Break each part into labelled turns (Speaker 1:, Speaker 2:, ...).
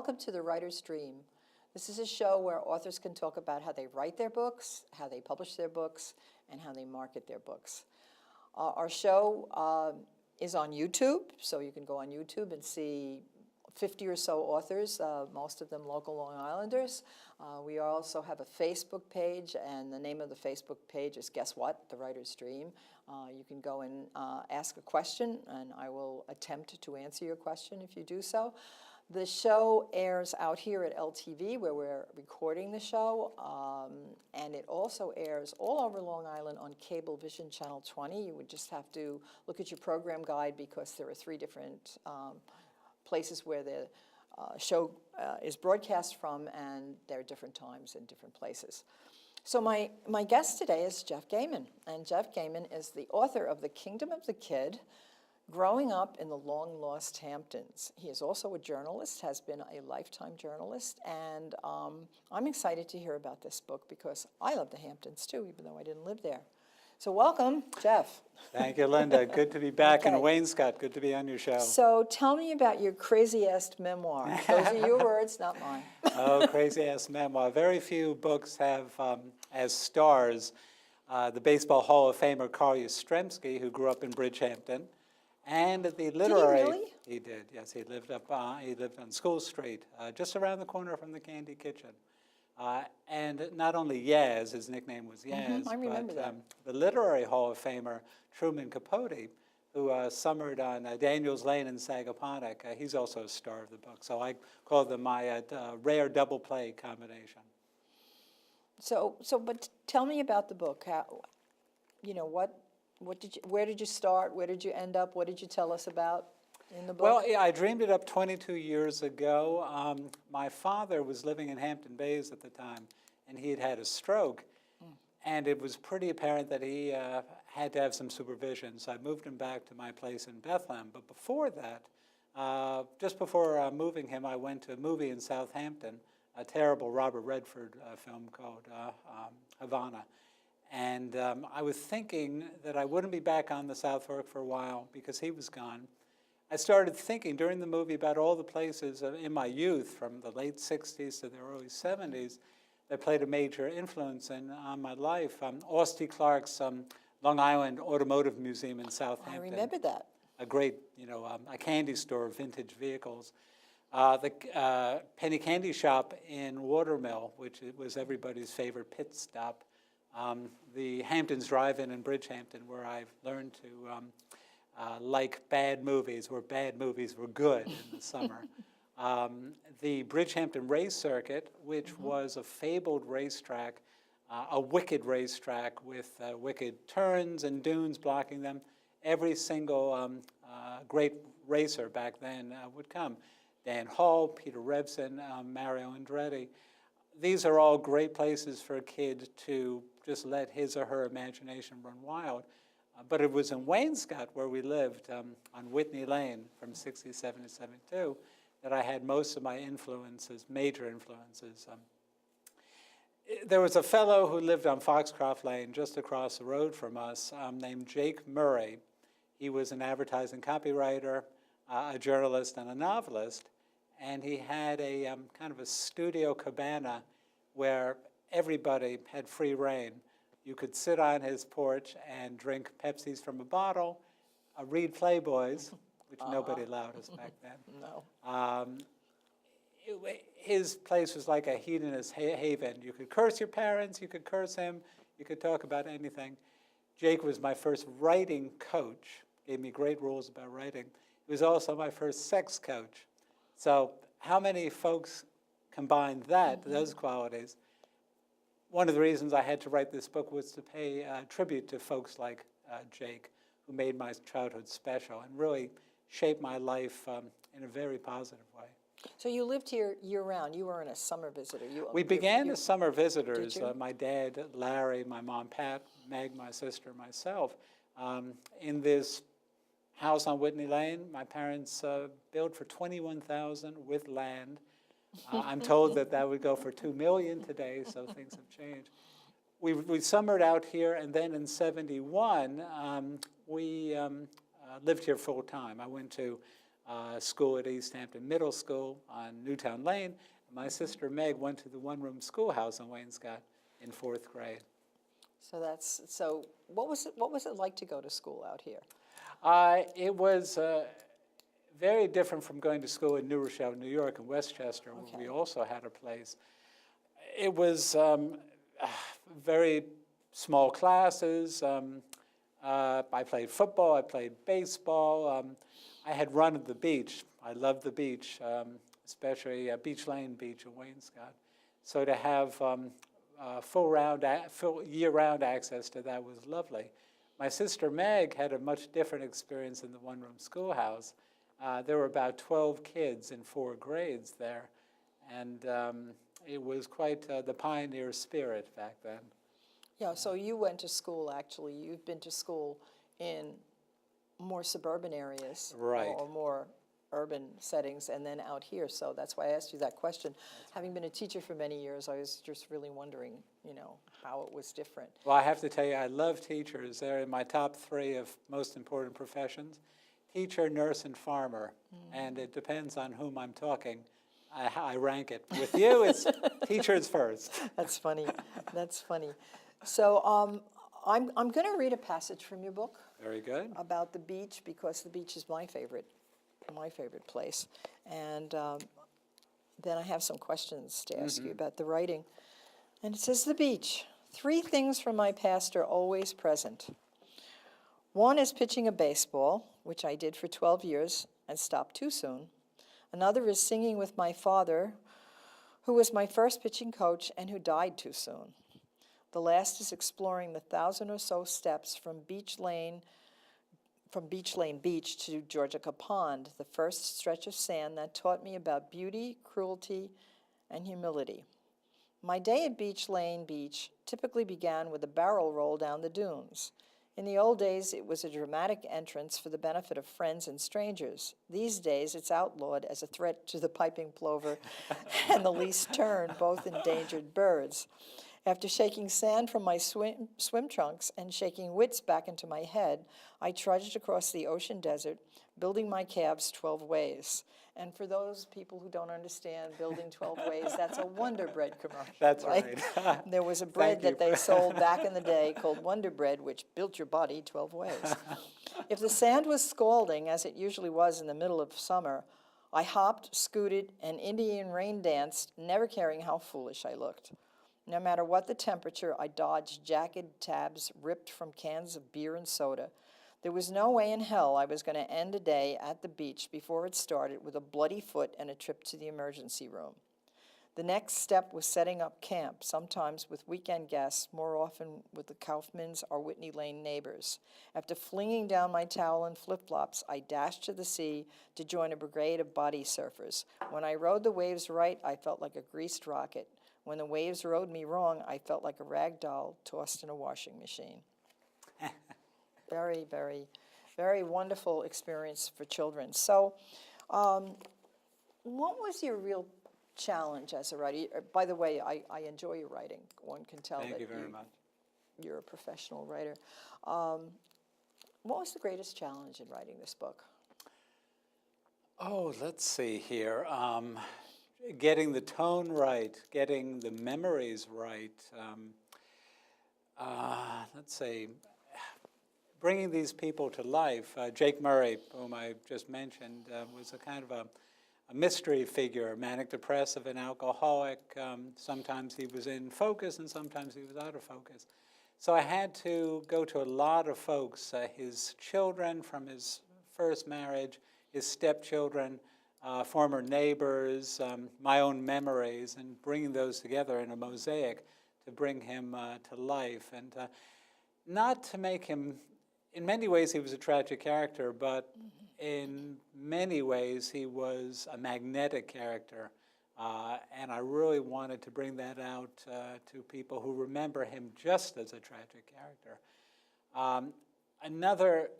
Speaker 1: welcome to The Writer's Dream. This is a show where authors can talk about how they write their books, how they publish their books, and how they market their books. Our show is on YouTube, so you can go on YouTube and see 50 or so authors, most of them local Long Islanders. We also have a Facebook page, and the name of the Facebook page is, guess what, The Writer's Dream. You can go and ask a question, and I will attempt to answer your question if you do so. The show airs out here at LTV, where we're recording the show, and it also airs all over Long Island on Cablevision Channel 20. You would just have to look at your program guide because there are 3 different places where the show is broadcast from, and there are different times in different places. So my guest today is Geoff Gehman, and Geoff Gehman is the author of The Kingdom of the Kid, Growing Up in the Long-Lost Hamptons. He is also a journalist, has been a lifetime journalist, and I'm excited to hear about this book because I love the Hamptons too, even though I didn't live there. So welcome, Geoff.
Speaker 2: Thank you, Linda. Good to be back in Wainscott. Good to be on your show.
Speaker 1: So tell me about your crazy-ass memoir. Those are your words, not mine.
Speaker 2: Oh, crazy-ass memoir. Very few books have as stars the Baseball Hall of Famer Carl Yastrzemski, who grew up in Bridgehampton, and the literary.
Speaker 1: Did he really?
Speaker 2: He did. Yes, he lived on School Street, just around the corner from the Candy Kitchen. And not only Yaz, his nickname was Yaz,
Speaker 1: I remember that.
Speaker 2: The Literary Hall of Famer Truman Capote, who summered on Daniels Lane in Sagaponack, he's also a star of the book. So I call them my rare double play combination.
Speaker 1: But tell me about the book. How, where did you start? Where did you end up? What did you tell us about in the book?
Speaker 2: Well, yeah, I dreamed it up 22 years ago. My father was living in Hampton Bays at the time, and he had had a stroke. And it was pretty apparent that he had to have some supervision. So I moved him back to my place in Bethlehem. But before that, just before moving him, I went to a movie in Southampton, a terrible Robert Redford film called Havana. And I was thinking that I wouldn't be back on the South Fork for a while because he was gone. I started thinking during the movie about all the places in my youth, from the late 60s to the early 70s, that played a major influence on my life. Austin Clark's Long Island Automotive Museum in Southampton.
Speaker 1: I remember that.
Speaker 2: A great, a candy store of vintage vehicles. The Penny Candy Shop in Watermill, which was everybody's favorite pit stop. The Hamptons Drive-In in Bridgehampton, where I've learned to like bad movies, where bad movies were good in the summer. The Bridgehampton Race Circuit, which was a fabled racetrack, a wicked racetrack with wicked turns and dunes blocking them. Every single great racer back then would come. Dan Hall, Peter Revson, Mario Andretti. These are all great places for a kid to just let his or her imagination run wild. But it was in Wainscott, where we lived, on Whitney Lane from 67 to 72, that I had most of my influences, major influences. There was a fellow who lived on Foxcroft Lane, just across the road from us, named Jake Murray. He was an advertising copywriter, a journalist, and a novelist. And he had a kind of a studio cabana where everybody had free reign. You could sit on his porch and drink Pepsis from a bottle, read Playboys, which nobody allowed us back then.
Speaker 1: No.
Speaker 2: His place was like a hedonist haven. You could curse your parents, you could curse him, you could talk about anything. Jake was my first writing coach, gave me great rules about writing. He was also my first sex coach. So how many folks combined those qualities? One of the reasons I had to write this book was to pay tribute to folks like Jake, who made my childhood special and really shaped my life in a very positive way.
Speaker 1: So you lived here year-round. You weren't a summer visitor.
Speaker 2: We began as summer visitors.
Speaker 1: Did you?
Speaker 2: My dad, Larry, my mom, Pat, Meg, my sister, myself. In this house on Whitney Lane, my parents built for $21,000 with land. I'm told that would go for $2 million today, so things have changed. We summered out here, and then in '71, we lived here full time. I went to school at East Hampton Middle School on Newtown Lane. My sister Meg went to the one-room schoolhouse in Waynscott in 4th grade.
Speaker 1: So what was it like to go to school out here?
Speaker 2: It was very different from going to school in New Rochelle, New York, and Westchester, where we also had a place. It was very small classes. I played football, I played baseball. I had run at the beach. I loved the beach, especially Beach Lane Beach in Waynscott. So to have full year-round access to that was lovely. My sister Meg had a much different experience in the one-room schoolhouse. There were about 12 kids in 4 grades there, and it was quite the pioneer spirit back then.
Speaker 1: Yeah, so you went to school, actually. You've been to school in more suburban areas.
Speaker 2: Right.
Speaker 1: Or more urban settings, and then out here. So that's why I asked you that question. Having been a teacher for many years, I was just really wondering, how it was different.
Speaker 2: Well, I have to tell you, I love teachers. They're in my top 3 of most important professions: teacher, nurse, and farmer. And it depends on whom I'm talking. I rank it. With you, it's teachers first.
Speaker 1: That's funny. That's funny. So I'm going to read a passage from your book.
Speaker 2: Very good.
Speaker 1: About the beach, because the beach is my favorite place. And then I have some questions to ask you about the writing. And it says, the beach. 3 things from my past are always present. 1 is pitching a baseball, which I did for 12 years and stopped too soon. Another is singing with my father, who was my first pitching coach and who died too soon. The last is exploring the 1,000 or so steps from Beach Lane Beach to Georgica Pond, the first stretch of sand that taught me about beauty, cruelty, and humility. My day at Beach Lane Beach typically began with a barrel roll down the dunes. In the old days, it was a dramatic entrance for the benefit of friends and strangers. These days, it's outlawed as a threat to the piping plover and the least tern, both endangered birds. After shaking sand from my swim trunks and shaking wits back into my head, I trudged across the ocean desert, building my calves 12 ways. And for those people who don't understand building 12 ways, that's a Wonder Bread commercial.
Speaker 2: That's right.
Speaker 1: There was a bread that they sold back in the day called Wonder Bread, which built your body 12 ways. If the sand was scalding, as it usually was in the middle of summer, I hopped, scooted, and Indian rain danced, never caring how foolish I looked. No matter what the temperature, I dodged jagged tabs ripped from cans of beer and soda. There was no way in hell I was going to end a day at the beach before it started with a bloody foot and a trip to the emergency room. The next step was setting up camp, sometimes with weekend guests, more often with the Kaufmans or Whitney Lane neighbors. After flinging down my towel and flip-flops, I dashed to the sea to join a brigade of body surfers. When I rode the waves right, I felt like a greased rocket. When the waves rode me wrong, I felt like a rag doll tossed in a washing machine. Very, very, very wonderful experience for children. So what was your real challenge as a writer? By the way, I enjoy your writing. One can tell
Speaker 2: Thank
Speaker 1: that
Speaker 2: you very much.
Speaker 1: You're a professional writer. What was the greatest challenge in writing this book?
Speaker 2: Oh, let's see here. Getting the tone right, getting the memories right. Let's see. Bringing these people to life. Jake Murray, whom I just mentioned, was a kind of a mystery figure, manic depressive and alcoholic. Sometimes he was in focus and sometimes he was out of focus. So I had to go to a lot of folks, his children from his first marriage, his stepchildren, former neighbors, my own memories, and bringing those together in a mosaic to bring him to life. And not to make him, in many ways he was a tragic character, but in many ways he was a magnetic character. And I really wanted to bring that out to people who remember him just as a tragic character. Another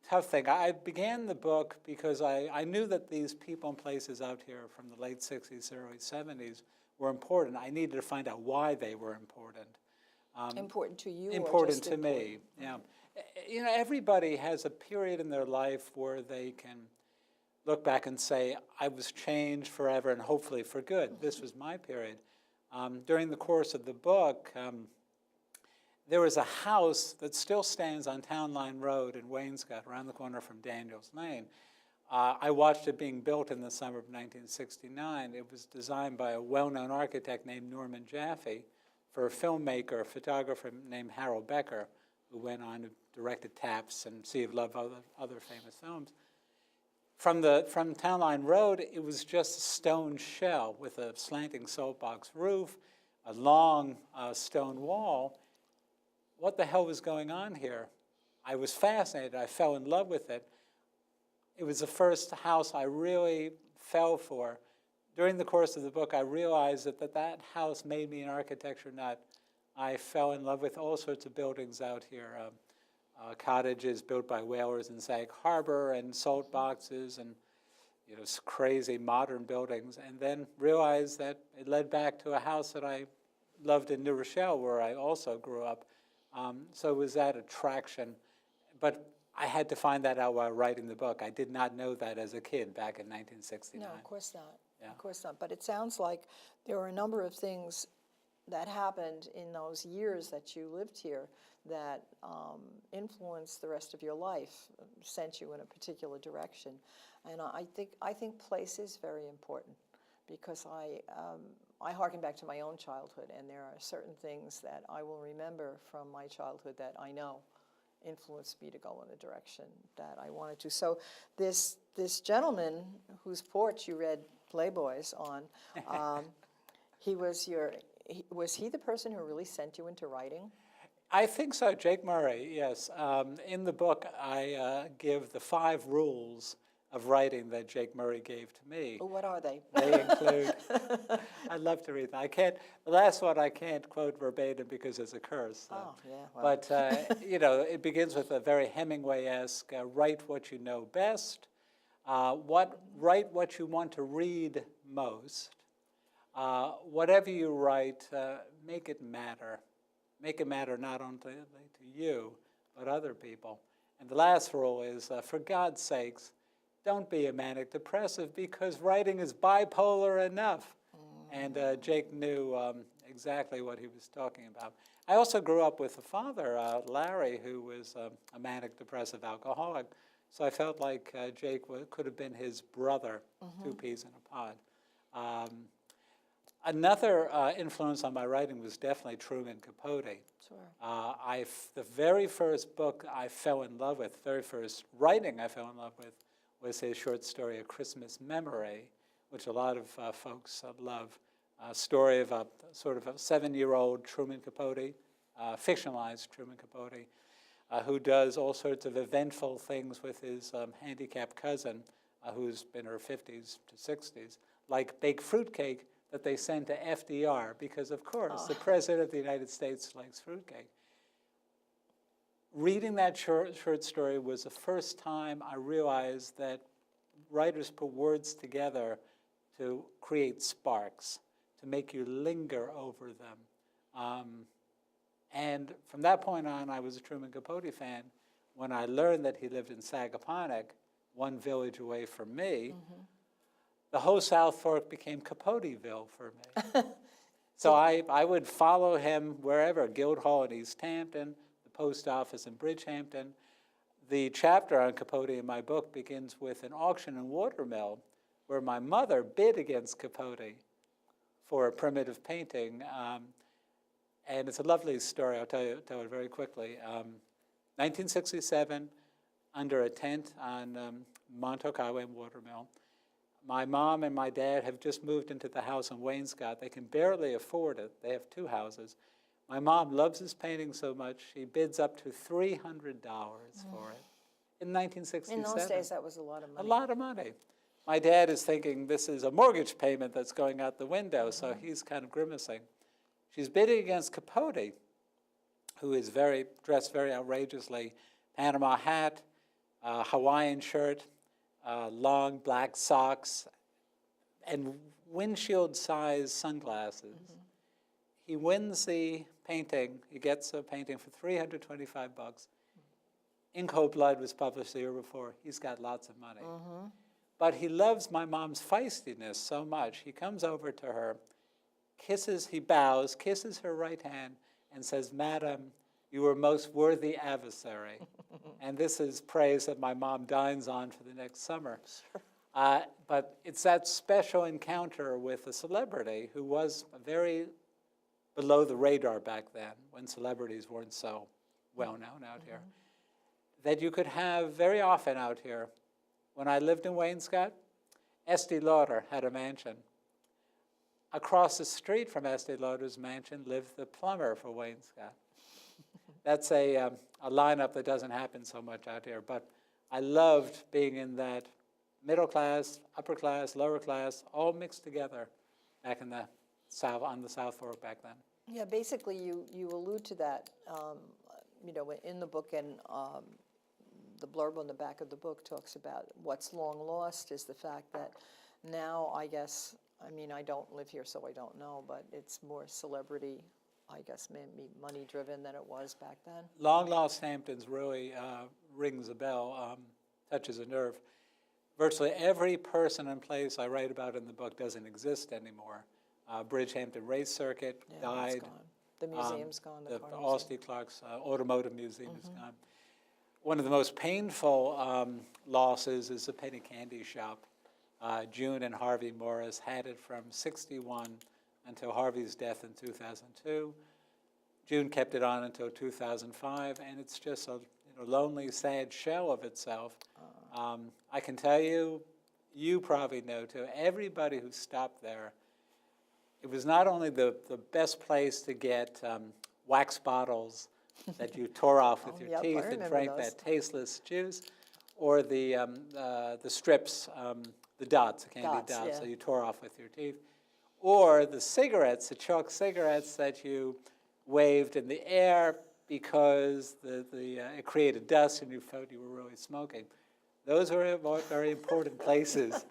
Speaker 2: tough thing, I began the book because I knew that these people and places out here from the late 60s, early 70s were important. I needed to find out why they were important.
Speaker 1: Important to you
Speaker 2: Important
Speaker 1: or just
Speaker 2: to me, yeah. You know, everybody has a period in their life where they can look back and say, I was changed forever and hopefully for good. This was my period. During the course of the book, there was a house that still stands on Town Line Road in Wainscott, around the corner from Daniels Lane. I watched it being built in the summer of 1969. It was designed by a well-known architect named Norman Jaffe for a filmmaker, a photographer named Harold Becker, who went on to directed Taps and Sea of Love, other famous films. From Town Line Road, it was just a stone shell with a slanting saltbox roof, a long stone wall. What the hell was going on here? I was fascinated. I fell in love with it. It was the first house I really fell for. During the course of the book, I realized that house made me an architecture nut. I fell in love with all sorts of buildings out here. Cottages built by whalers in Sag Harbor, and salt boxes, and crazy modern buildings, and then realized that it led back to a house that I loved in New Rochelle, where I also grew up. So it was that attraction. But I had to find that out while writing the book. I did not know that as a kid back in 1969.
Speaker 1: No, of course not.
Speaker 2: Yeah.
Speaker 1: Of course not. But it sounds like there were a number of things that happened in those years that you lived here that influenced the rest of your life, sent you in a particular direction. And I think place is very important, because I harken back to my own childhood, and there are certain things that I will remember from my childhood that I know influenced me to go in the direction that I wanted to. So this gentleman whose porch you read Playboys on, was he the person who really sent you into writing?
Speaker 2: I think so, Jake Murray, yes. In the book, I give the 5 rules of writing that Jake Murray gave to me.
Speaker 1: Oh, what are they?
Speaker 2: They include, I'd love to read them. The last one I can't quote verbatim because it's a curse. So.
Speaker 1: Oh, yeah. Well.
Speaker 2: But, it begins with a very Hemingway-esque, write what you know best, write what you want to read most, whatever you write, make it matter. Make it matter not only to you, but other people. And the last rule is, for God's sakes, don't be a manic depressive, because writing is bipolar enough. And Jake knew exactly what he was talking about. I also grew up with a father, Larry, who was a manic depressive alcoholic. So I felt like Jake could have been his brother, 2 peas in a pod. Another influence on my writing was definitely Truman Capote.
Speaker 1: Sure.
Speaker 2: The very first book I fell in love with, very first writing I fell in love with, was his short story, A Christmas Memory, which a lot of folks love. A story of a sort of a 7-year-old Truman Capote, fictionalized Truman Capote, who does all sorts of eventful things with his handicapped cousin, who's in her 50s to 60s, like bake fruitcake that they send to FDR, because, of course, the President of the United States likes fruitcake. Reading that short story was the first time I realized that writers put words together to create sparks, to make you linger over them. And from that point on, I was a Truman Capote fan. When I learned that he lived in Sagaponack, 1 village away from me, the whole South Fork became Capoteville for me. So I would follow him wherever, Guildhall in East Hampton, the post office in Bridgehampton. The chapter on Capote in my book begins with an auction in Watermill where my mother bid against Capote for a primitive painting. And it's a lovely story. I'll tell it very quickly. 1967, under a tent on Montauk Highway in Watermill. My mom and my dad have just moved into the house in Wainscott. They can barely afford it. They have 2 houses. My mom loves this painting so much, she bids up to $300 for it in 1967.
Speaker 1: In those days, that was a lot of money.
Speaker 2: A lot of money. My dad is thinking this is a mortgage payment that's going out the window, so he's kind of grimacing. She's bidding against Capote, who is dressed very outrageously. Panama hat, Hawaiian shirt, long black socks, and windshield-sized sunglasses. He wins the painting. He gets a painting for $325. In Cold Blood was published the year before. He's got lots of money. But he loves my mom's feistiness so much. He comes over to her, he bows, kisses her right hand, and says, "Madam, you were most worthy adversary." And this is praise that my mom dines on for the next summer. But it's that special encounter with a celebrity who was very below the radar back then, when celebrities weren't so well known out here, that you could have very often out here. When I lived in Wainscott, Estee Lauder had a mansion. Across the street from Estee Lauder's mansion lived the plumber for Wainscott. That's a lineup that doesn't happen so much out here, but I loved being in that middle class, upper class, lower class, all mixed together back in the South, on the South Fork back then.
Speaker 1: Yeah, basically you allude to that, in the book, and the blurb on the back of the book talks about what's long lost is the fact that now, I guess, I don't live here, so I don't know, but it's more celebrity, I guess, maybe money-driven than it was back then.
Speaker 2: Long Lost Hamptons really rings a bell, touches a nerve. Virtually every person and place I write about in the book doesn't exist anymore. Bridgehampton Race Circuit died.
Speaker 1: It's gone. The museum's gone.
Speaker 2: The
Speaker 1: car
Speaker 2: Allsty Clark's Automotive Museum is gone. One of the most painful losses is the penny candy shop. June and Harvey Morris had it from '61 until Harvey's death in 2002. June kept it on until 2005, and it's just a lonely, sad shell of itself. I can tell you, you probably know too, everybody who stopped there, it was not only the best place to get wax bottles that you tore off with your teeth and drank that tasteless juice, or the strips, the dots, the candy dots that you tore off with your teeth, or the cigarettes, the chalk cigarettes that you waved in the air because it created dust and you felt you were really smoking. Those are very important places.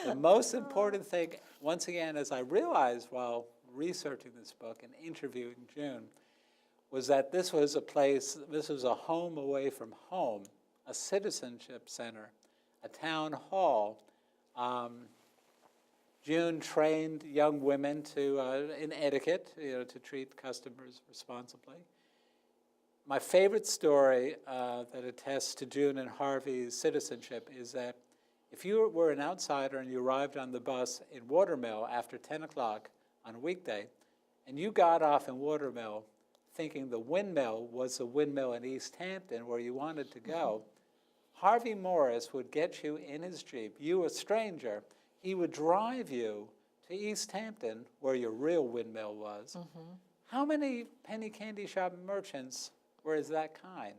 Speaker 2: The most important thing, once again, as I realized while researching this book and interviewing June, was that this was a place, this was a home away from home, a citizenship center, a town hall. June trained young women in etiquette, to treat customers responsibly. My favorite story that attests to June and Harvey's citizenship is that if you were an outsider and you arrived on the bus in Watermill after 10 o'clock on a weekday, and you got off in Watermill thinking the windmill was the windmill in East Hampton where you wanted to go, Harvey Morris would get you in his Jeep, you a stranger, he would drive you to East Hampton where your real windmill was. How many penny candy shop merchants were as that kind?